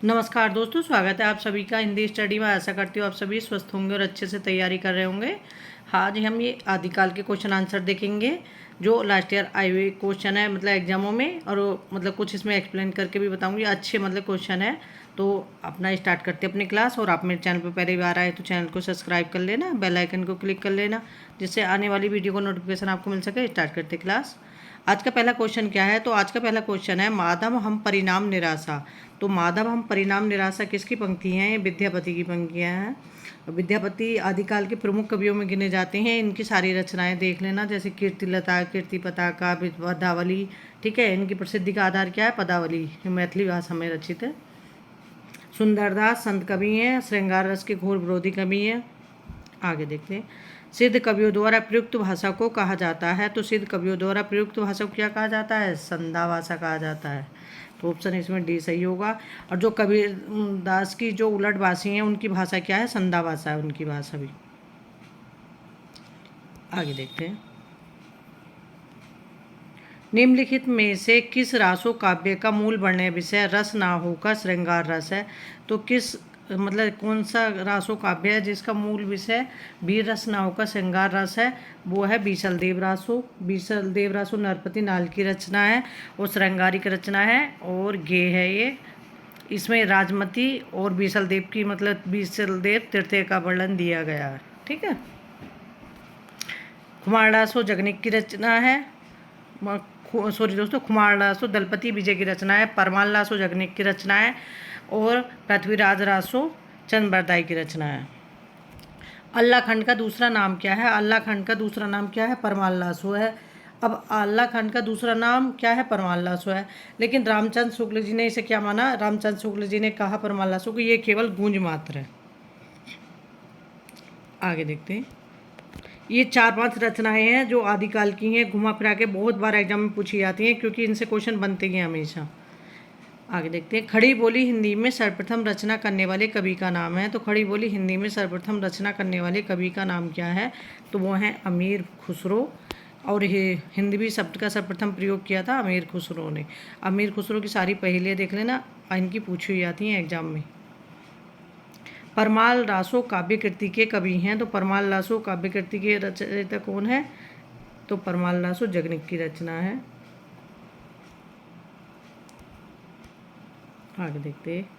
नमस्कार दोस्तों, स्वागत है आप सभी का हिंदी स्टडी में। आशा करती हूँ आप सभी स्वस्थ होंगे और अच्छे से तैयारी कर रहे होंगे। आज हम ये आदिकाल के क्वेश्चन आंसर देखेंगे जो लास्ट ईयर आए हुए क्वेश्चन है मतलब एग्जामों में, और मतलब कुछ इसमें एक्सप्लेन करके भी बताऊंगी। अच्छे मतलब क्वेश्चन है। तो अपना स्टार्ट करते हैं अपनी क्लास। और आप मेरे चैनल पर पहली बार आए तो चैनल को सब्सक्राइब कर लेना, बेल आइकन को क्लिक कर लेना, जिससे आने वाली वीडियो को नोटिफिकेशन आपको मिल सके। स्टार्ट करते क्लास। आज का पहला क्वेश्चन क्या है? तो आज का पहला क्वेश्चन है माधव हम परिणाम निराशा। तो माधव हम परिणाम निराशा किसकी पंक्ति हैं? ये विद्यापति की पंक्तियाँ हैं। विद्यापति आदिकाल के प्रमुख कवियों में गिने जाते हैं। इनकी सारी रचनाएं देख लेना, जैसे कीर्तिलता, कीर्ति पताका, पदावली। ठीक है, इनकी प्रसिद्धि का आधार क्या है? पदावली, मैथिली भाषा में रचित है। सुंदरदास संत कवि हैं, श्रृंगार रस के घोर विरोधी कवि हैं। आगे देखते हैं। सिद्ध कवियों द्वारा प्रयुक्त भाषा को कहा जाता है। तो सिद्ध कवियों द्वारा प्रयुक्त भाषा को क्या कहा जाता है? संधा भाषा कहा जाता है। तो ऑप्शन इसमें डी सही होगा। और जो कबीर दास की जो उलट भाषी हैं उनकी भाषा क्या है? संधा भाषा है उनकी भाषा भी। आगे देखते हैं। निम्नलिखित में से किस रासो काव्य का मूल वर्ण्य विषय रस ना होकर श्रृंगार रस है? तो किस मतलब कौन सा रासो काव्य है जिसका मूल विषय वीर रस ना होकर श्रृंगार रस है? वो है बीसल देव रासो। बीसल देव रासो नरपति नाल की रचना है और श्रृंगारिक रचना है और गे है ये। इसमें राजमती और बीसल देव की मतलब बीसल देव तृतीय का वर्णन दिया गया है। ठीक है। कुमारदासो जगनिक की रचना है। सॉरी दोस्तों, कुमारदासो दलपति विजय की रचना है। परमाल लासो जगनिक की रचना है और पृथ्वीराज रासो चंद्रबरदाई की रचना है। अल्लाह खंड का दूसरा नाम क्या है? अल्लाह खंड का दूसरा नाम क्या है? परमाल लासो है। अब अल्लाह खंड का दूसरा नाम क्या है? परमाल लासो है। लेकिन रामचंद्र शुक्ल जी ने इसे क्या माना? रामचंद्र शुक्ल जी ने कहा परमाल लासो को ये केवल गूंज मात्र है। आगे देखते हैं। ये 4-5 रचनाएं हैं जो आदिकाल की हैं, घुमा फिरा के बहुत बार एग्जाम में पूछी जाती हैं क्योंकि इनसे क्वेश्चन बनते हैं हमेशा। आगे देखते हैं। खड़ी बोली हिंदी में सर्वप्रथम रचना करने वाले कवि का नाम है। तो खड़ी बोली हिंदी में सर्वप्रथम रचना करने वाले कवि का नाम क्या है? तो वो है अमीर खुसरो। और ये हिंदवी शब्द का सर्वप्रथम प्रयोग किया था अमीर खुसरो ने। अमीर खुसरो की सारी पहेलियाँ देख लेना, इनकी पूछी हुई आती हैं एग्जाम में। परमाल लासो काव्य कृति के कवि हैं। तो परमाल लासो काव्य कृति के रचयिता कौन है? तो परमाल लासो जगनिक की रचना है। आगे देखते हैं।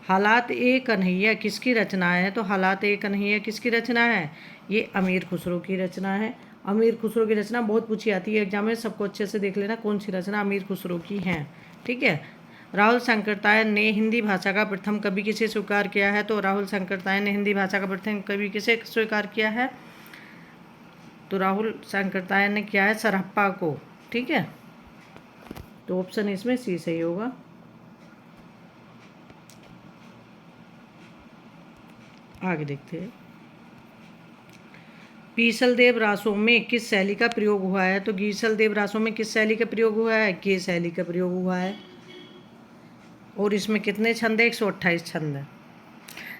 हालात ए कन्हैया किसकी रचना है? तो हालात ए कन्हैया किसकी रचना है? ये अमीर खुसरो की रचना है। अमीर खुसरो की रचना बहुत पूछी आती है एग्जाम में, सबको अच्छे से देख लेना कौन सी रचना अमीर खुसरो की है। ठीक है। राहुल शंकरतायन ने हिंदी भाषा का प्रथम कवि किसे स्वीकार किया है? तो राहुल शंकरतायन ने हिंदी भाषा का प्रथम कवि किसे स्वीकार किया है? तो राहुल शंकरतायन ने किया है सरहप्पा को। ठीक है। तो ऑप्शन इसमें सी सही होगा। आगे देखते हैं। बीसल देव रासों में किस शैली का प्रयोग हुआ है? तो बीसल देव रासों में किस शैली का प्रयोग हुआ है? के शैली का प्रयोग हुआ है। और इसमें कितने छंद है? 128 छंद है।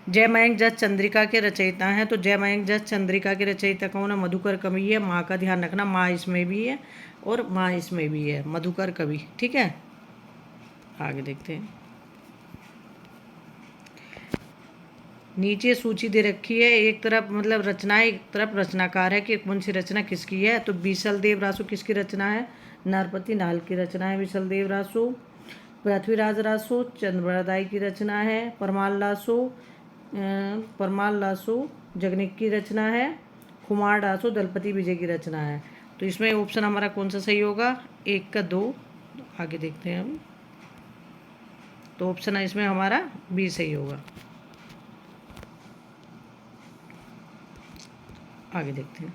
जयमयंक जस चंद्रिका के रचयिता हैं। तो जयमयंक जस चंद्रिका के रचयिता कौन है? मधुकर कवि है। माँ का ध्यान रखना, माँ इसमें भी है और माँ इसमें भी है, मधुकर कवि। ठीक है। आगे देखते हैं। नीचे सूची दे रखी है, एक तरफ मतलब रचनाएं, एक तरफ रचनाकार है कि कौन सी रचना किसकी है। तो बीसल देव रासो किसकी रचना है? नरपति नाल की रचना है बीसल देव रासो। पृथ्वीराज रासो चंद्रबरदाई की रचना है। परमाल लासो जगनिक की रचना है। कुमार दासो दलपति विजय की रचना है। तो इसमें ऑप्शन हमारा कौन सा सही होगा? 1 का 2। आगे देखते हैं हम। तो ऑप्शन है इसमें हमारा बी सही होगा। आगे देखते हैं।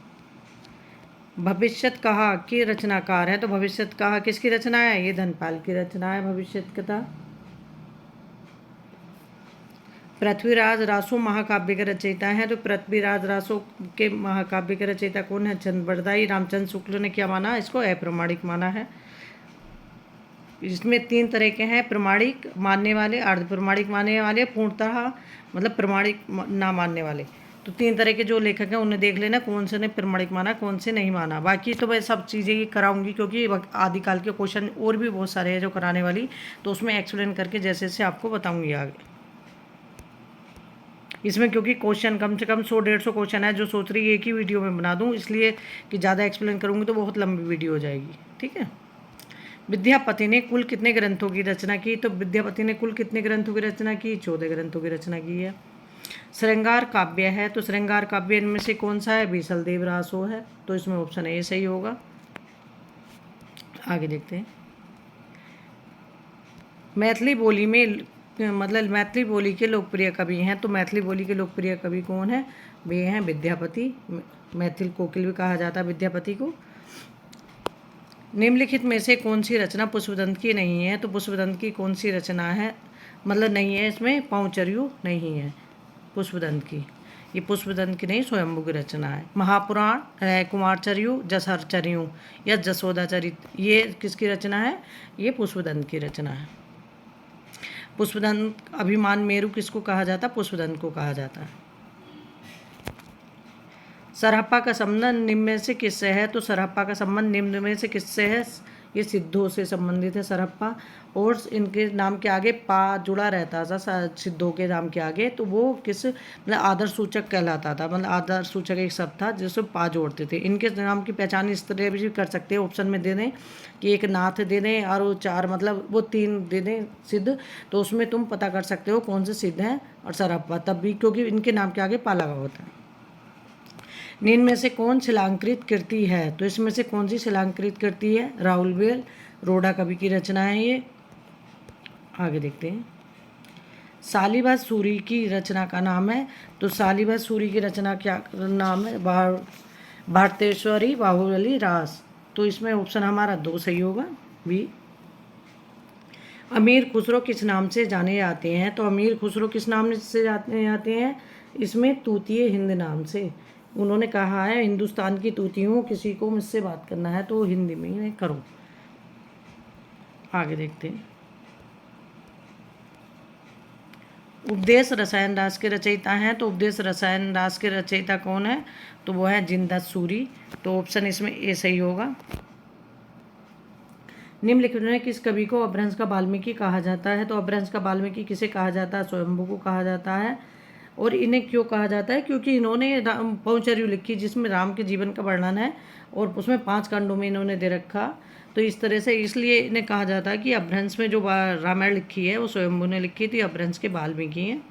भविष्यत कहा की रचनाकार है। तो भविष्यत कहा किसकी रचना है? ये धनपाल की रचना है भविष्यत कथा। पृथ्वीराज रासो महाकाव्य के रचयिता हैं। तो पृथ्वीराज रासो के महाकाव्य के रचयिता कौन है? चंद्रबरदाई। रामचंद्र शुक्ल ने क्या माना? इसको अप्रमाणिक माना है। इसमें 3 तरह के हैं, प्रमाणिक मानने वाले, अर्ध प्रमाणिक मानने वाले, पूर्णतः मतलब प्रमाणिक ना मानने वाले। तो 3 तरह के जो लेखक हैं उन्हें देख लेना कौन से ने प्रमाणिक माना, कौन से नहीं माना। बाकी तो मैं सब चीज़ें ही कराऊंगी क्योंकि आदिकाल के क्वेश्चन और भी बहुत सारे हैं जो कराने वाली, तो उसमें एक्सप्लेन करके जैसे जैसे आपको बताऊंगी आगे। इसमें क्योंकि क्वेश्चन कम से कम 100-150 क्वेश्चन है, जो सोच रही है एक ही वीडियो में बना दूँ, इसलिए कि ज़्यादा एक्सप्लेन करूँगी तो बहुत लंबी वीडियो हो जाएगी। ठीक है। विद्यापति ने कुल कितने ग्रंथों की रचना की? तो विद्यापति ने कुल कितने ग्रंथों की रचना की? 14 ग्रंथों की रचना की है। श्रृंगार काव्य है, तो श्रृंगार काव्य इनमें से कौन सा है? बीसल देव रासो है, तो इसमें ऑप्शन ए सही होगा। आगे देखते हैं। मैथिली बोली में मतलब मैथिली बोली के लोकप्रिय कवि हैं, तो मैथिली बोली के लोकप्रिय कवि कौन है? वे हैं विद्यापति। मैथिल कोकिल भी कहा जाता है विद्यापति को। निम्नलिखित में से कौन सी रचना पुष्पदंत की नहीं है? तो पुष्पदंत की कौन सी रचना है, मतलब नहीं है, इसमें पांचर्यु नहीं है पुष्पदंत की। ये पुष्पदंत की नहीं, स्वयंभू की रचना है। महापुराण, कुमारचर्यु, जसहरचर्यु या जसोदाचरित, ये किसकी रचना है? ये पुष्पदंत की रचना है। पुष्पदंत अभिमान मेरु किसको कहा जाता? पुष्पदंत को कहा जाता है। सरहप्पा का संबंध निम्न में से किससे है? तो सरहप्पा का संबंध निम्न में से किससे है? ये सिद्धों से संबंधित है सरहप्पा, और इनके नाम के आगे पा जुड़ा रहता था सिद्धों के नाम के आगे, तो वो किस मतलब आदर सूचक कहलाता था, मतलब आदर सूचक एक शब्द था जिससे पा जोड़ते थे। इनके नाम की पहचान इस तरह भी कर सकते हैं, ऑप्शन में दे दें कि एक नाथ दे दें और वो 4 मतलब वो 3 दे दें सिद्ध, तो उसमें तुम पता कर सकते हो कौन से सिद्ध हैं और सरहप्पा, तब भी क्योंकि इनके नाम के आगे पा लगा होता है। निम्न में से कौन शिलांकृत कृति है? तो इसमें से कौन सी शिलांकृत कृति है? राउलवेल रोडा कवि की रचना है ये। आगे देखते हैं। शालिवास सूरी की रचना का नाम है, तो शालिवास सूरी की रचना क्या नाम है? भारतेश्वरी बाहुबली रास, तो इसमें ऑप्शन हमारा 2 सही होगा, बी। अमीर खुसरो किस नाम से जाने जाते हैं? तो अमीर खुसरो किस नाम से जाने जाते हैं? इसमें तूतीय हिंद नाम से। उन्होंने कहा है हिंदुस्तान की तूती हूँ, किसी को मुझसे बात करना है तो हिंदी में ही करो। आगे देखते हैं। उपदेश रसायन रास के रचयिता हैं, तो उपदेश रसायन रास के रचयिता कौन है? तो वो है जिनदत्त सूरी, तो ऑप्शन इसमें ए सही होगा। निम्नलिखित में किस कवि को अपभ्रंश का वाल्मीकि कहा जाता है? तो अपभ्रंश का वाल्मीकि किसे कहा जाता है? स्वयंभू को कहा जाता है। और इन्हें क्यों कहा जाता है? क्योंकि इन्होंने पांचर्यु लिखी जिसमें राम के जीवन का वर्णन है और उसमें 5 कांडों में इन्होंने दे रखा, तो इस तरह से इसलिए इन्हें कहा जाता है कि अपभ्रंश में जो रामायण लिखी है वो स्वयंभू ने लिखी थी, अपभ्रंश के वाल्मीकि हैं।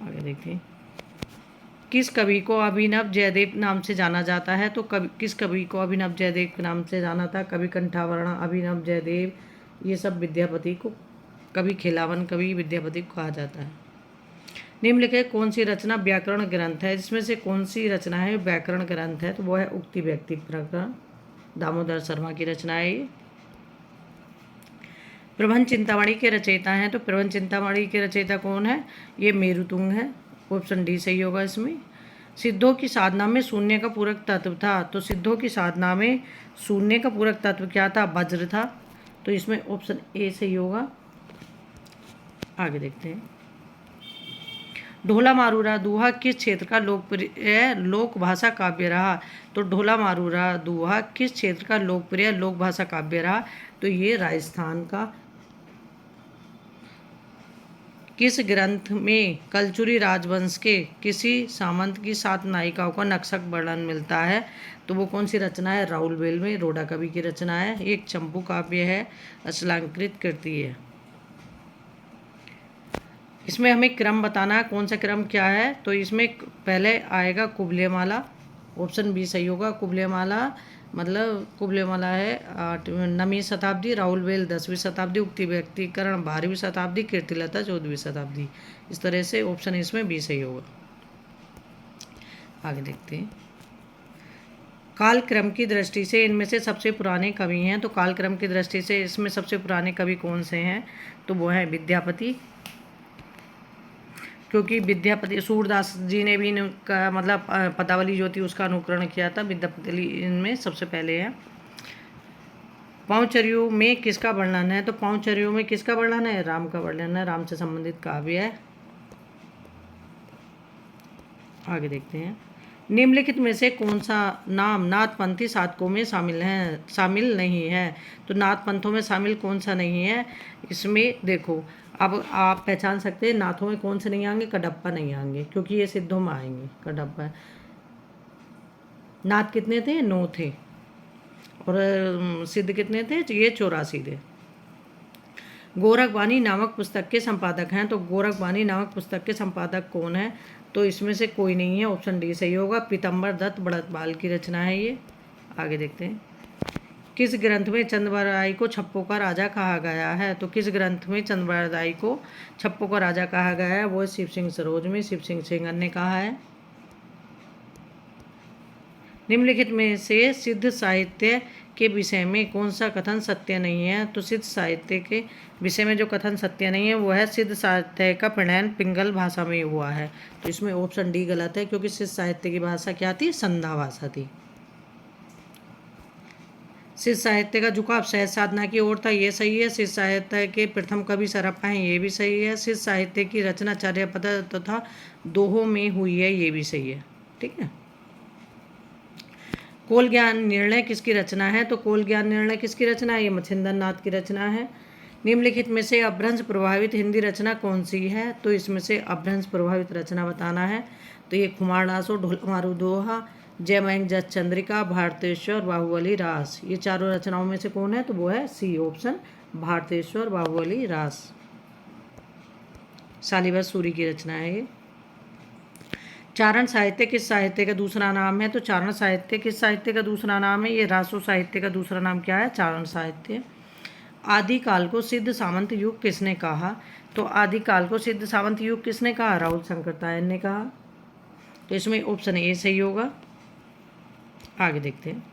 आगे देखिए। किस कवि को अभिनव जयदेव नाम से जाना जाता है? तो किस कवि को अभिनव जयदेव के नाम से जाना था? कवि कंठावरण, अभिनव जयदेव, ये सब विद्यापति को, कवि खिलावन कवि विद्यापति को कहा जाता है। निम्नलिखित कौन सी रचना व्याकरण ग्रंथ है? जिसमें से कौन सी रचना है व्याकरण ग्रंथ है? तो वो है उक्ति व्यक्ति प्रकरण, दामोदर शर्मा की रचना है ये। प्रबंध चिंतामणि के रचयिता हैं, तो प्रबंध चिंतामणि के रचयिता कौन है? ये मेरुतुंग है, ऑप्शन डी सही होगा इसमें। सिद्धों की साधना में शून्य का पूरक तत्व था, तो सिद्धों की साधना में शून्य का पूरक तत्व क्या था? वज्र था, तो इसमें ऑप्शन ए सही होगा। आगे देखते हैं। ढोला मारूरा दोहा किस क्षेत्र का लोकप्रिय लोक भाषा काव्य रहा? तो ढोला मारूरा दोहा किस क्षेत्र का लोकप्रिय लोक भाषा काव्य रहा? तो ये राजस्थान का। किस ग्रंथ में कलचुरी राजवंश के किसी सामंत की 7 नायिकाओं का नक्शक वर्णन मिलता है? तो वो कौन सी रचना है? राउलवेल में रोडा कवि की रचना है। एक चंपू काव्य है, अश्लांकृत कृति है। इसमें हमें क्रम बताना है, कौन सा क्रम क्या है? तो इसमें पहले आएगा कुबलेमाला, ऑप्शन बी सही होगा। कुबलेमाला मतलब कुबलेमाला है 9वीं शताब्दी, राउलवेल 10वीं शताब्दी, उक्ति व्यक्तिकरण 12वीं शताब्दी, कीर्तिलता 14वीं शताब्दी। इस तरह से ऑप्शन इसमें बी सही होगा। आगे देखते हैं। कालक्रम की दृष्टि से इनमें से सबसे पुराने कवि हैं, तो कालक्रम की दृष्टि से इसमें सबसे पुराने कवि कौन से हैं? तो वो हैं विद्यापति, क्योंकि विद्यापति सूरदास जी ने भी इनका मतलब पदावली जो थी उसका अनुकरण किया था। विद्यापति इनमें सबसे पहले है। पांचर्यु में किसका वर्णन है? तो पांचर्यु में किसका वर्णन है? राम का वर्णन है, राम से संबंधित काव्य है। आगे देखते हैं। निम्नलिखित में से कौन सा नाम नाथपंथी साधकों में शामिल नहीं है? तो नाथ पंथों में शामिल कौन सा नहीं है? इसमें देखो, अब आप पहचान सकते हैं नाथों में कौन से नहीं आएंगे। कडप्पा नहीं आएंगे क्योंकि ये सिद्धों में आएंगे। कडप्पा नाथ कितने थे? 9 थे। और सिद्ध कितने थे? ये 84 थे। गोरखवाणी नामक पुस्तक के संपादक हैं। तो गोरखवाणी नामक पुस्तक के संपादक कौन है? तो इसमें से कोई नहीं है। ऑप्शन डी सही होगा। पीतम्बर दत्त बड़तपाल की रचना है ये। आगे देखते हैं। किस ग्रंथ में चंद्रबरदाई को छप्पों का राजा कहा गया है? तो किस ग्रंथ में चंद्रबरदाई को छप्पों का राजा कहा गया है? वो शिव सिंह सरोज में शिव सिंह सेंगर ने कहा है। निम्नलिखित में से सिद्ध साहित्य के विषय में कौन सा कथन सत्य नहीं है? तो सिद्ध साहित्य के विषय में जो कथन सत्य नहीं है वो है सिद्ध साहित्य का प्रणयन पिंगल भाषा में हुआ है। तो इसमें ऑप्शन डी गलत है क्योंकि सिद्ध साहित्य की भाषा क्या थी? संधा भाषा थी। सिद्ध साहित्य का झुकाव सहज साधना की ओर था, ये सही है। सिद्ध साहित्य के प्रथम कवि सरप्पा हैं, ये भी सही है। सिद्ध साहित्य की रचना चर्यापद तथा दोहों में हुई है, ये भी सही है। ठीक है। कोल ज्ञान निर्णय किसकी रचना है? तो कोल ज्ञान निर्णय किसकी रचना है? ये मच्छिंद्र नाथ की रचना है। निम्नलिखित में से अपभ्रंश प्रभावित हिंदी रचना कौन सी है? तो इसमें से अपभ्रंश प्रभावित रचना बताना है। तो ये कुमारनासो, ढोलमारू दोहा, जय मयंक जस चंद्रिका, भारतेश्वर, बाहुबली रास, ये चारों रचनाओं में से कौन है? तो वो है सी ऑप्शन, भारतेश्वर, बाहुबली रास। शालिवास सूरी की रचना है ये। चारण साहित्य किस साहित्य का दूसरा नाम है? तो चारण साहित्य किस साहित्य का दूसरा नाम है? ये रासो साहित्य का दूसरा नाम क्या है? चारण साहित्य। आदिकाल को सिद्ध सामंत युग किसने कहा? तो आदिकाल को सिद्ध सामंत युग किसने कहा? राहुल शंकरतायन ने कहा। तो इसमें ऑप्शन ए सही होगा। आगे देखते हैं।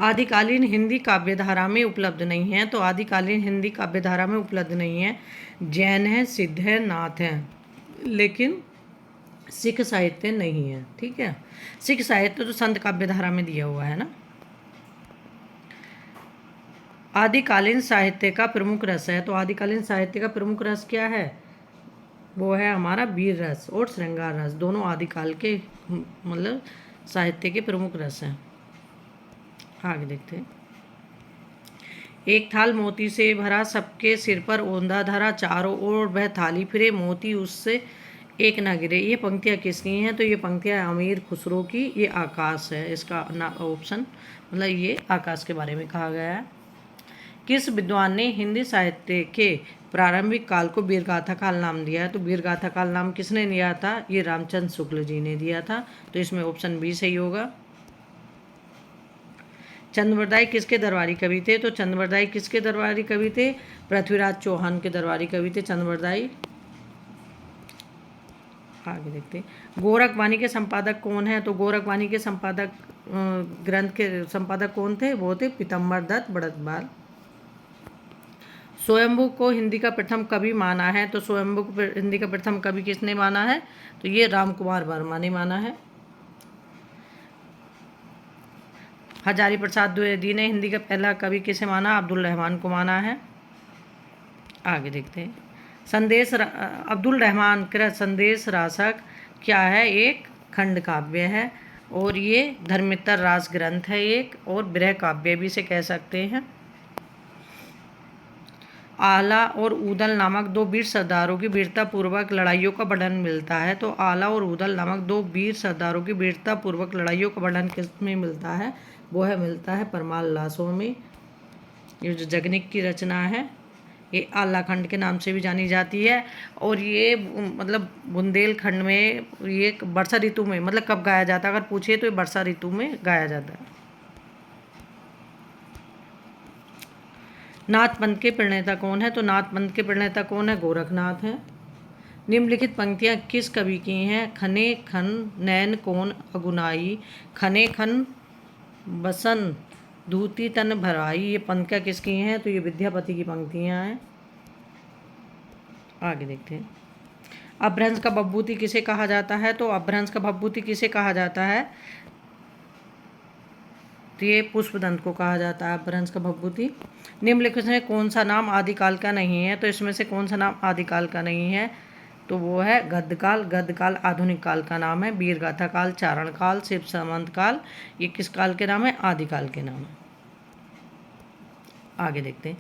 आदिकालीन हिंदी काव्यधारा में उपलब्ध नहीं है। तो आदिकालीन हिंदी काव्यधारा में उपलब्ध नहीं है। जैन है, सिद्ध है, नाथ है, लेकिन सिख साहित्य नहीं है। ठीक है। सिख साहित्य तो संत काव्यधारा में दिया हुआ है ना। आदिकालीन साहित्य का प्रमुख रस है। तो आदिकालीन साहित्य का प्रमुख रस क्या है? वो है हमारा वीर रस और श्रृंगार रस। दोनों आदिकाल के मतलब साहित्य के प्रमुख रस हैं। आगे देखते हैं। एक थाल मोती से भरा, सबके सिर पर ओंधा धरा, चारों ओर वह थाली फिरे, मोती उससे एक ना गिरे। ये पंक्तियाँ किसकी हैं? तो ये पंक्तियाँ अमीर खुसरो की। ये आकाश है इसका ऑप्शन, मतलब ये आकाश के बारे में कहा गया है। किस विद्वान ने हिंदी साहित्य के प्रारंभिक काल को वीरगाथा काल नाम दिया है? तो वीरगाथा काल नाम किसने दिया था? ये रामचंद्र शुक्ल जी ने दिया था। तो इसमें ऑप्शन बी सही होगा। चंद्रबरदाई किसके दरबारी कवि थे? तो चंद्रबरदाई किसके दरबारी कवि थे? पृथ्वीराज चौहान के दरबारी कवि थे चंद्रबरदाई। आगे देखते हैं। गोरखवाणी के संपादक कौन है? तो गोरखवाणी के संपादक ग्रंथ के संपादक कौन थे? वो थे पीतम्बर दत्त बड़तपाल। स्वयंभू को हिंदी का प्रथम कवि माना है। तो स्वयंभू को हिंदी का प्रथम कवि किसने माना है? तो ये राम कुमार वर्मा ने माना है। हजारी प्रसाद द्विवेदी ने हिंदी का पहला कवि किसे माना? अब्दुल रहमान को माना है। आगे देखते हैं। अब्दुल रहमान कृत संदेश रासक क्या है? एक खंड काव्य है और ये धर्मितर रास ग्रंथ है एक, और विरह काव्य भी इसे कह सकते हैं। आला और ऊदल नामक दो वीर सरदारों की वीरतापूर्वक लड़ाइयों का वर्णन मिलता है। तो आला और ऊदल नामक दो वीर सरदारों की वीरतापूर्वक लड़ाइयों का वर्णन किस में मिलता है? वो है मिलता है परमाल लासों में। ये जो जगनिक की रचना है ये आलाखंड के नाम से भी जानी जाती है, और ये मतलब बुंदेलखंड में ये वर्षा ऋतु में, मतलब कब गाया जाता है अगर पूछे तो ये वर्षा ऋतु में गाया जाता है। नाथ पंथ के प्रणेता कौन है? तो नाथ पंथ के प्रणेता कौन है? गोरखनाथ है। निम्नलिखित पंक्तियाँ किस कवि की हैं? खने खन नैन कौन अगुनाई, खने खन बसन धूती तन भराई, ये पंक्तियाँ किसकी हैं? तो ये विद्यापति की पंक्तियाँ हैं। आगे देखते हैं। अपभ्रंश का भवभूति किसे कहा जाता है? तो अपभ्रंश का भवभूति किसे कहा जाता है? तो ये पुष्पदंत को कहा जाता है अपभ्रंश का भवभूति। निम्नलिखित में कौन सा नाम आदिकाल का नहीं है? तो इसमें से कौन सा नाम आदिकाल का नहीं है? तो वो है गद्यकाल। गद्यकाल आधुनिक काल का नाम है। वीरगाथा काल, चारण काल, शिव सामंत काल, ये किस काल के नाम है? आदिकाल के नाम है। आगे देखते हैं,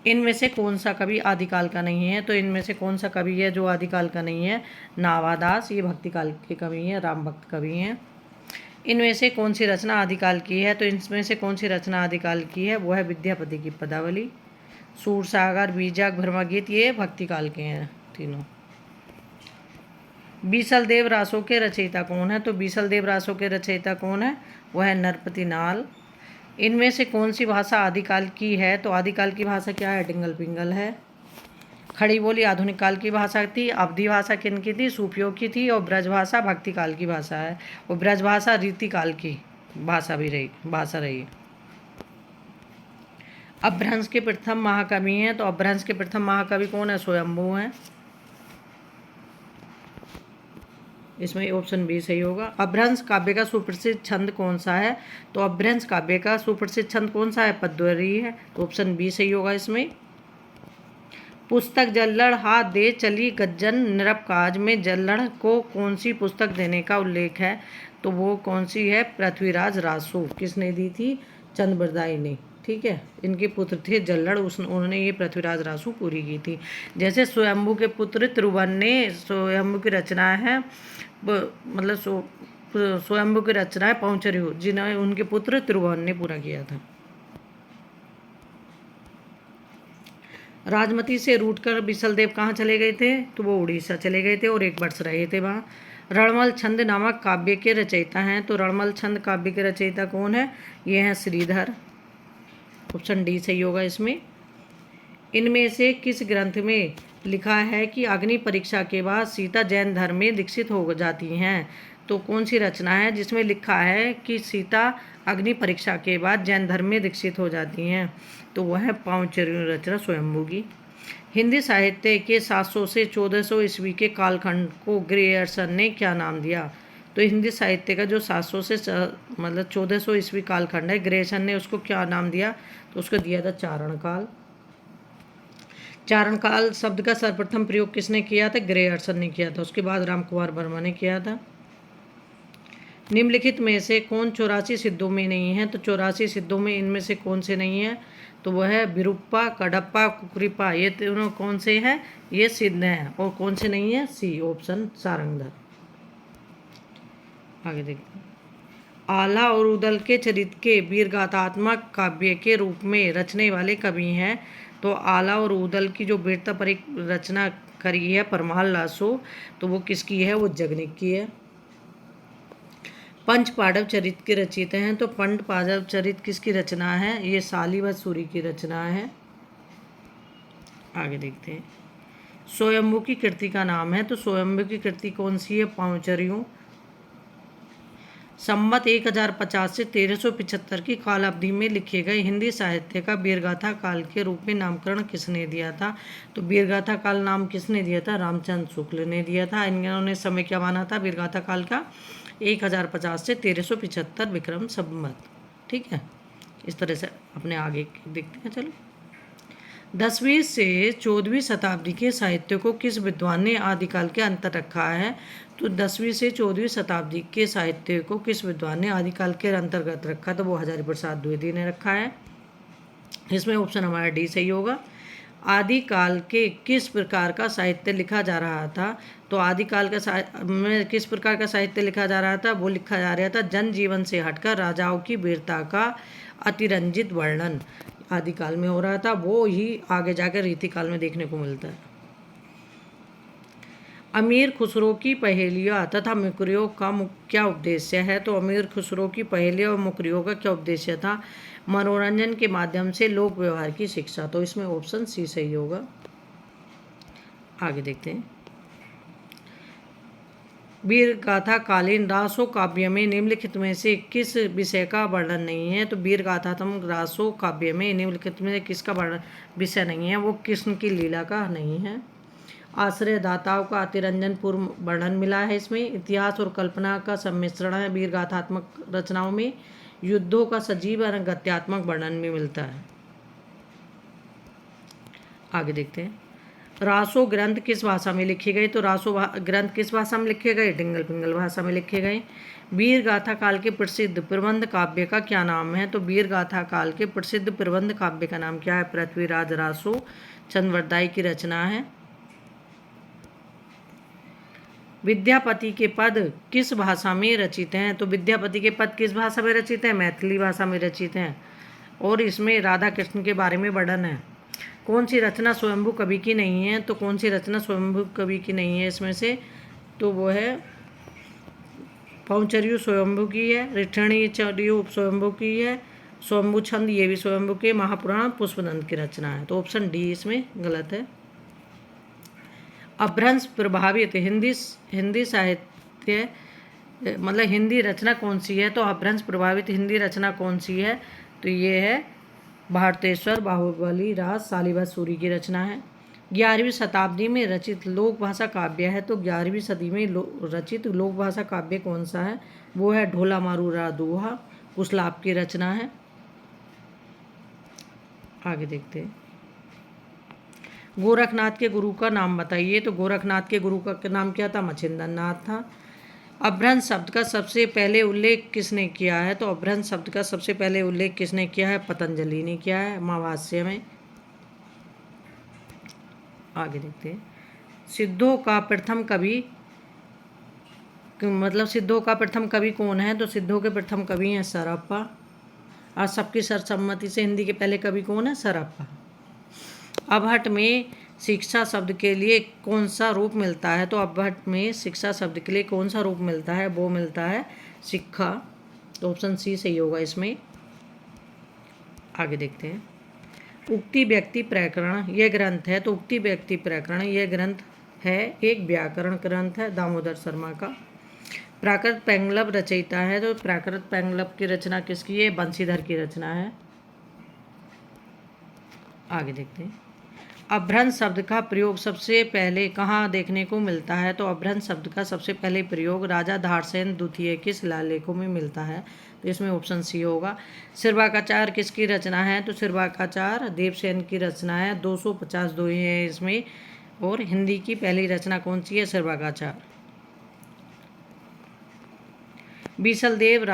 इनमें से कौन सा कवि आदिकाल का नहीं है? तो इनमें से कौन सा कवि है जो आदिकाल का नहीं है? नावादास, ये भक्ति काल के कवि हैं, राम भक्त कवि हैं। इनमें से कौन सी रचना आदिकाल की है? तो इनमें से कौन सी रचना आदिकाल की है? वो है विद्यापति की पदावली। सूरसागर, बीजाक, भ्रमगीत, ये भक्ति काल के हैं तीनों। बीसल देव रासों के रचयिता कौन है? तो बीसल देव रासों के रचयिता कौन है? वह है नरपति नाल। इनमें से कौन सी भाषा आदिकाल की है? तो आदिकाल की भाषा क्या है? टिंगल पिंगल है। खड़ी बोली आधुनिक काल की भाषा थी। अवधी भाषा किनकी थी? सूफियों की थी। और ब्रज भाषा भक्ति काल की भाषा है। और ब्रज भाषा रीति काल की भाषा रही। अपभ्रंश के प्रथम महाकवि हैं। तो अपभ्रंश के प्रथम महाकवि कौन है? स्वयंभू हैं। इसमें ऑप्शन बी सही होगा। अपभ्रंश काव्य का सुप्रसिद्ध छंद कौन सा है? तो अपभ्रंश काव्य का सुप्रसिद्ध छंद कौन सा है? पद्वरी है। तो ऑप्शन बी सही होगा इसमें। पुस्तक जल्लड़ हाथ दे चली गज्जन निरप काज में जल्लड़ को कौन सी पुस्तक देने का उल्लेख है? तो वो कौन सी है? पृथ्वीराज रासो। किसने दी थी? चंद्रबरदाई ने। ठीक है, इनके पुत्र थे जल्लड़, उन्होंने ये पृथ्वीराज रासो पूरी की थी। जैसे स्वयंभू के पुत्र त्रिभुवन ने, स्वयंभू की रचना है, मतलब स्वयंभू की रचना है पहुँचर्यु, जिन्हें उनके पुत्र त्रिभुवन ने पूरा किया था। राजमती से रूठकर बिसलदेव कहाँ चले गए थे? तो वो उड़ीसा चले गए थे और 1 वर्ष रहे थे वहाँ। रणमल छंद नामक काव्य के रचयिता हैं। तो रणमल छंद काव्य के रचयिता कौन है? ये हैं श्रीधर। ऑप्शन डी सही होगा इसमें। इनमें से किस ग्रंथ में लिखा है कि अग्नि परीक्षा के बाद सीता जैन धर्म में दीक्षित हो जाती हैं? तो कौन सी रचना है जिसमें लिखा है कि सीता अग्नि परीक्षा के बाद जैन धर्म में दीक्षित हो जाती हैं? तो वह है पांचजन्य रचना स्वयंभू की। हिंदी साहित्य के 700 से 1400 ईस्वी के कालखंड को ग्रेयर्सन ने क्या नाम दिया? तो हिंदी साहित्य का जो 700 से मतलब 1400 ईस्वी कालखंड है, ग्रेयर्सन ने उसको क्या नाम दिया? तो उसको दिया था चारण काल। चारण काल शब्द का सर्वप्रथम प्रयोग किसने किया था? ग्रेयर्सन ने किया था। उसके बाद रामकुमार वर्मा ने किया था। निम्नलिखित में से कौन 84 सिद्धों में नहीं है? तो 84 सिद्धों में इनमें से कौन से नहीं है? तो वह है विरूपा, कडप्पा, कुकरिपा, ये तीनों कौन से हैं? ये सिद्ध हैं। और कौन से नहीं है? C option Sarangdhar. आगे देखते हैं, आला और उदल के चरित्र के वीरगाथात्मक काव्य के रूप में रचने वाले कवि हैं। तो आला और उदल की जो वीरता पर एक रचना करी है परमाल लासो, तो वो किसकी है? वो जगनिक की है। पंच पांडव चरित्र के रचयिता हैं। तो पंच पांडव चरित्र किसकी रचना है? ये शालिवाहन सूरी की रचना है। आगे देखते हैं, स्वयंभू की कृति का नाम है। तो स्वयंभू की कृति कौन सी है? पांचजन्य। संवत 1050 से 1375 की काल अवधि में लिखे गए हिंदी साहित्य का वीरगाथा काल के रूप में नामकरण किसने दिया था? तो वीरगाथा काल नाम किसने दिया था? रामचंद्र शुक्ल ने दिया था। इन्होंने समय क्या माना था वीरगाथा काल का? 1050 से 1375 विक्रम संवत। ठीक है, इस तरह से अपने आगे देखते हैं। चलो, 10वीं से 14वीं शताब्दी के साहित्य को किस विद्वान ने आदिकाल के अंतर रखा है? तो 10वीं से 14वीं शताब्दी के साहित्य को किस विद्वान ने आदिकाल के अंतर्गत रखा? तो वो हजारी प्रसाद द्विवेदी ने रखा है। इसमें ऑप्शन हमारा डी सही होगा। आदिकाल के किस प्रकार का साहित्य लिखा जा रहा था? तो आदिकाल का में किस प्रकार का साहित्य लिखा जा रहा था? वो लिखा जा रहा था जनजीवन से हटकर राजाओं की वीरता का अतिरंजित वर्णन आदिकाल में हो रहा था। वो ही आगे जाकर रीतिकाल में देखने को मिलता है। अमीर खुसरो की पहेलियाँ तथा मुकरियों का क्या उद्देश्य है? तो अमीर खुसरो की पहेलियाँ और मुकरियों का क्या उद्देश्य था? मनोरंजन के माध्यम से लोक व्यवहार की शिक्षा। तो इसमें ऑप्शन सी सही होगा। आगे देखते हैं, वीरगाथा कालीन रासो काव्य में निम्नलिखित में से किस विषय का वर्णन नहीं है? तो वीरगाथात्मक रासो काव्य में निम्नलिखित में किसका विषय नहीं है? वो कृष्ण की लीला का नहीं है। आश्रयदाताओं का अतिरंजन पूर्व वर्णन मिला है इसमें। इतिहास और कल्पना का सम्मिश्रण है वीरगाथात्मक रचनाओं में। युद्धों का सजीव और गद्यात्मक वर्णन भी मिलता है। आगे देखते हैं, रासो ग्रंथ किस भाषा में लिखे गए? तो रासो ग्रंथ किस भाषा में लिखे गए? डिंगल पिंगल भाषा में लिखे गए। वीर गाथा काल के प्रसिद्ध प्रबंध काव्य का क्या नाम है? तो वीर गाथा काल के प्रसिद्ध प्रबंध काव्य का नाम क्या है? पृथ्वीराज रासो चंद्रवरदाई की रचना है। विद्यापति के पद किस भाषा में रचित हैं? तो विद्यापति के पद किस भाषा में रचित हैं? मैथिली भाषा में रचित हैं। और इसमें राधा कृष्ण के बारे में वर्णन है। कौन सी रचना स्वयंभू कवि की नहीं है? तो कौन सी रचना स्वयंभू कवि की नहीं है इसमें से? तो वो है पौंचर्यु स्वयंभू की है, रिठणी चर्यु स्वयंभू की है, स्वयंभू छंद ये भी स्वयंभू के, महापुराण पुष्पदंत की रचना है। तो ऑप्शन डी इसमें गलत है। अपभ्रंश प्रभावित हिंदी साहित्य मतलब हिंदी रचना कौन सी है? तो अपभ्रंश प्रभावित हिंदी रचना कौन सी है? तो ये है भारतेश्वर बाहुबली राज शालिवाहन सूरी की रचना है। 11वीं शताब्दी में रचित लोक भाषा काव्य है। तो 11वीं सदी में रचित लोक भाषा काव्य कौन सा है? वो है ढोला मारूरा दोहा, कुशलाभ की रचना है। आगे देखते हैं। गोरखनाथ के गुरु का नाम बताइए। तो गोरखनाथ के गुरु का नाम क्या था? मच्छिंद्र नाथ था। अपभ्रंश शब्द का सबसे पहले उल्लेख किसने किया है? तो अपभ्रंश शब्द का सबसे पहले उल्लेख किसने किया है? पतंजलि ने किया है महाभाष्य में। आगे देखते हैं। सिद्धों का प्रथम कवि मतलब सिद्धों का प्रथम कवि कौन है? तो सिद्धों के प्रथम कवि हैं सरप्पा। और सबकी सर्वसम्मति से हिंदी के पहले कवि कौन है? सरप्पा। अपभट्ट में शिक्षा शब्द के लिए कौन सा रूप मिलता है? तो अपभट्ट में शिक्षा शब्द के लिए कौन सा रूप मिलता है? वो मिलता है शिक्षा। तो ऑप्शन सी सही होगा इसमें। आगे देखते हैं। उक्ति व्यक्ति प्रकरण यह ग्रंथ है। तो उक्ति व्यक्ति प्रकरण यह ग्रंथ है एक व्याकरण ग्रंथ है दामोदर शर्मा का। प्राकृत पैंगलव रचयिता है। तो प्राकृत पैंगलव की रचना किसकी है? बंशीधर की रचना है। आगे देखते हैं। अपभ्रंश शब्द का प्रयोग सबसे पहले कहाँ देखने को मिलता है? तो अपभ्रंश शब्द का सबसे पहले प्रयोग राजा धारसेन द्वितीय के शिलालेखों में मिलता है। तो इसमें ऑप्शन सी होगा। सिरवाकाचार किसकी रचना है? तो सिरवाकाचार देवसेन की रचना है। 250 दोहे हैं इसमें। और हिंदी की पहली रचना कौन सी है? सिरवाकाचार। बीसलदेव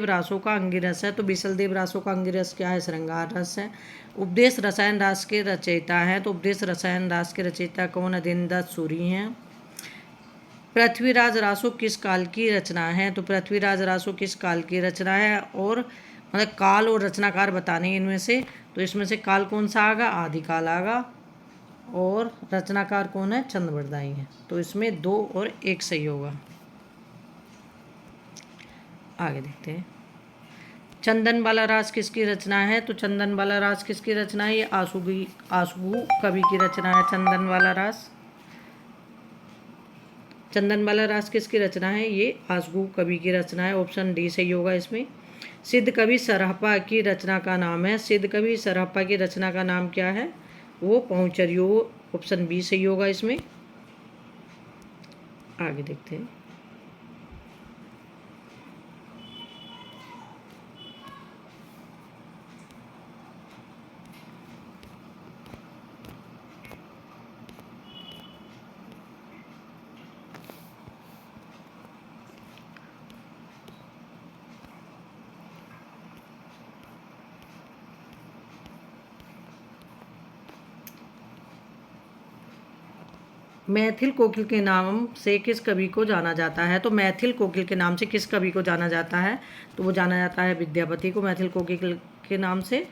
रासो का अंगिरस है। तो बीसलदेव रासो का अंगिरस क्या है? श्रृंगार रस है। उपदेश रसायन रास के रचयिता हैं। तो उपदेश रसायन रास के रचयिता कौन है? दीनदत्त सूरी हैं। पृथ्वीराज रासो किस काल की रचना है? तो पृथ्वीराज रासो किस काल की रचना है? और मतलब काल और रचनाकार बताने इनमें से। तो इसमें से काल कौन सा आगा? आदिकाल आगा। और रचनाकार कौन है? चंद्रवरदाई हैं। तो इसमें 2 और 1 सही होगा। आगे देखते हैं। चंदन वाला रास किसकी रचना है? तो चंदन वाला रास किसकी रचना है? ये आशुगु कवि की रचना है। चंदन वाला रास किसकी रचना है? ये आशुगु कवि की रचना है। ऑप्शन डी सही होगा इसमें। सिद्ध कवि सरहप्पा की रचना का नाम है। सिद्ध कवि सरहप्पा की रचना का नाम क्या है? वो पहुँचर्यो। ऑप्शन बी सही होगा इसमें। आगे देखते हैं। मैथिल कोकिल के नाम से किस कवि को जाना जाता है? तो मैथिल कोकिल के नाम से किस कवि को जाना जाता है? तो वो जाना जाता है विद्यापति को मैथिल कोकिल के नाम से।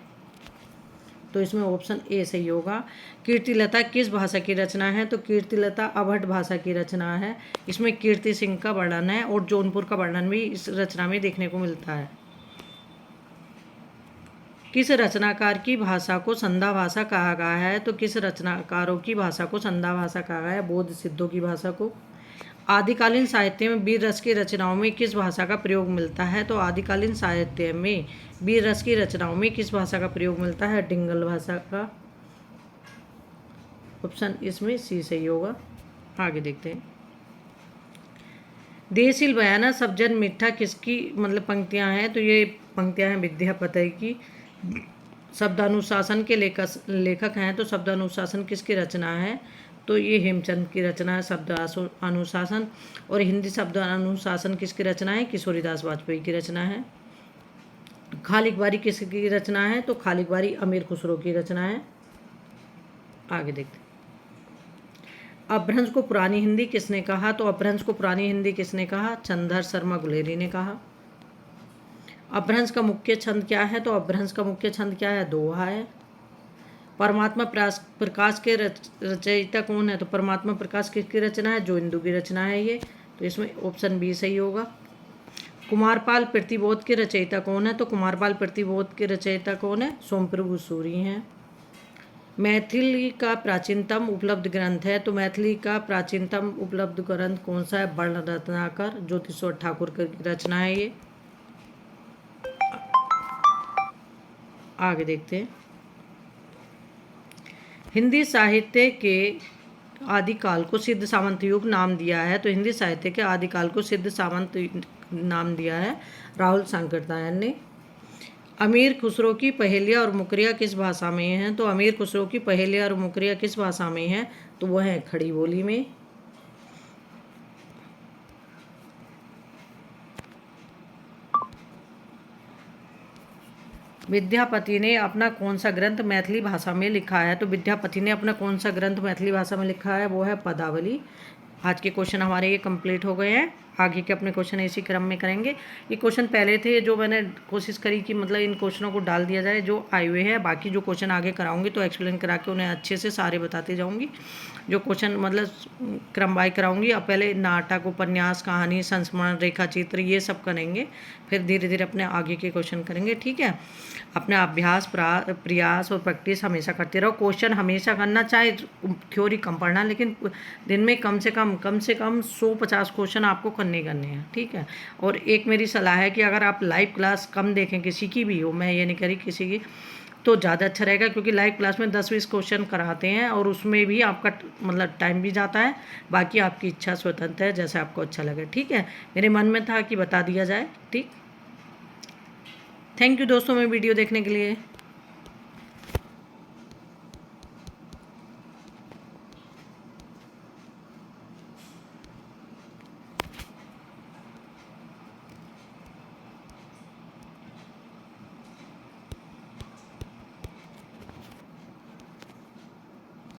तो इसमें ऑप्शन ए सही होगा। कीर्तिलता किस भाषा की रचना है? तो कीर्तिलता अवहट भाषा की रचना है। इसमें कीर्ति सिंह का वर्णन है और जौनपुर का वर्णन भी इस रचना में देखने को मिलता है। किस रचनाकार की भाषा को संधा भाषा कहा गया है? तो किस रचनाकारों की भाषा को संधा भाषा कहा गया है? बौद्ध सिद्धों की भाषा को। आदिकालीन साहित्य में वीर रस की रचनाओं में किस भाषा का प्रयोग मिलता है? तो आदिकालीन साहित्य में वीर रस की रचनाओं में किस भाषा का प्रयोग मिलता है? डिंगल भाषा का। ऑप्शन इसमें सी सही होगा। आगे देखते हैं। देसिल बयाना सब्जन मिठा किसकी मतलब पंक्तियां हैं? तो ये पंक्तियां हैं विद्यापति की। शब्दानुशासन के लेखक हैं, तो शब्दानुशासन किसकी रचना है? तो ये हेमचंद की रचना है शब्द अनुशासन। और हिंदी शब्द अनुशासन किसकी रचना है? किशोरीदास वाजपेयी की रचना है। खालिक बारी किसकी रचना है? तो खालिक बारी अमीर खुसरो की रचना है। आगे देखते हैं। अपभ्रंश को पुरानी हिंदी किसने कहा? तो अपभ्रंश को पुरानी हिंदी किसने कहा? चंद्रधर शर्मा गुलेरी ने कहा। अपभ्रंश का मुख्य छंद क्या है? तो अपभ्रंश का मुख्य छंद क्या है? दोहा है। परमात्मा प्रकाश के रचयिता कौन है? तो परमात्मा प्रकाश किसकी रचना है? जो इंदु की रचना है ये, तो इसमें ऑप्शन बी सही होगा। कुमारपाल प्रतिबोध के रचयिता कौन है? तो कुमारपाल प्रतिबोध के रचयिता कौन है? सोमप्रभु सूरी हैं। मैथिली का प्राचीनतम उपलब्ध ग्रंथ है, तो मैथिली का प्राचीनतम उपलब्ध ग्रंथ कौन सा है? वर्ण रत्नाकर, ज्योतिषवर ठाकुर की रचना है ये। आगे देखते हैं। हिंदी साहित्य के आदिकाल को सिद्ध सामंत युग नाम दिया है, तो हिंदी साहित्य के आदिकाल को सिद्ध सामंत नाम दिया है राहुल सांकृत्यायन ने। अमीर खुसरो की पहेलियाँ और मुकरिया किस भाषा में हैं? तो अमीर खुसरो की पहेलियाँ और मुकरिया किस भाषा में हैं? तो वह है खड़ी बोली में। विद्यापति ने अपना कौन सा ग्रंथ मैथिली भाषा में लिखा है? तो विद्यापति ने अपना कौन सा ग्रंथ मैथिली भाषा में लिखा है? वो है पदावली। आज के क्वेश्चन हमारे ये कंप्लीट हो गए हैं। आगे के अपने क्वेश्चन इसी क्रम में करेंगे। ये क्वेश्चन पहले थे जो मैंने कोशिश करी कि मतलब इन क्वेश्चनों को डाल दिया जाए जो आए हुए हैं। बाकी जो क्वेश्चन आगे कराऊंगी तो एक्सप्लेन करा के उन्हें अच्छे से सारे बताते जाऊंगी। जो क्वेश्चन मतलब क्रमवार कराऊंगी। अब पहले नाटक, उपन्यास, कहानी, संस्मरण, रेखा चित्र ये सब करेंगे, फिर धीरे धीरे अपने आगे के क्वेश्चन करेंगे। ठीक है, अपना अभ्यास, प्रयास और प्रैक्टिस हमेशा करते रहो। क्वेश्चन हमेशा करना, चाहे थ्योरी कम पढ़ना, लेकिन दिन में कम से कम 100-50 क्वेश्चन आपको करने हैं। ठीक है, और एक मेरी सलाह है कि अगर आप लाइव क्लास कम देखें, किसी की भी हो, मैं ये नहीं करी किसी की, तो ज़्यादा अच्छा रहेगा, क्योंकि लाइव क्लास में 10-20 क्वेश्चन कराते हैं और उसमें भी आपका मतलब टाइम भी जाता है। बाकी आपकी इच्छा स्वतंत्र है, जैसे आपको अच्छा लगे। ठीक है, मेरे मन में था कि बता दिया जाए। ठीक, थैंक यू दोस्तों मेरी वीडियो देखने के लिए।